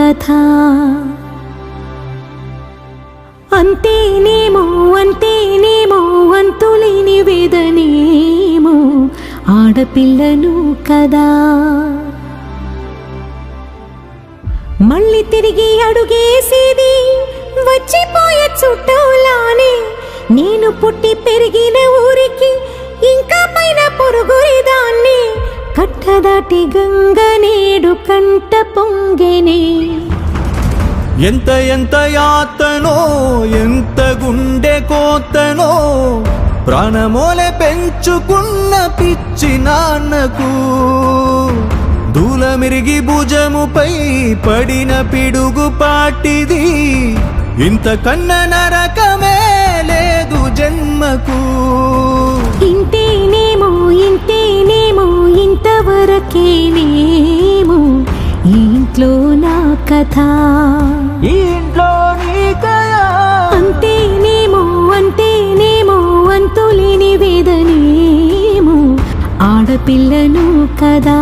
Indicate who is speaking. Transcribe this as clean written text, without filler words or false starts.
Speaker 1: కథ. అంతేనేమో అంతేనేమో అంతులేని వేదనేమో ఆడపిల్లను కదా. మళ్ళీ తిరిగి అడుగేసేది వచ్చిపోయే చుట్టూలానే. నేను పుట్టి పెరిగిన ఊరికి ఇంకా పైన పొరుగురిదాన్ని. కట్టదాటి గంగ నేడు కంట పొంగెనే.
Speaker 2: ఎంత ఎంత యాతనో ఎంత గుండె కోతనో ప్రాణమోలే పెంచుకున్న పిచ్చి నాన్నకు. దూలమిరిగి భుజముపై పడిన పిడుగు పాటిది. ఇంతకన్న నరకమే లేదు జన్మకు.
Speaker 1: ఇంతేనేమో ఇంతేనేమో ఇంతవరకేనేమో ఈ ఇంట్లో నా కథ.
Speaker 2: ఈ ఇంట్లో నీ కథ.
Speaker 1: అంతేనేమో అంతేనేమో అంతులేని వేదనేమో ఆడపిల్లను కదా.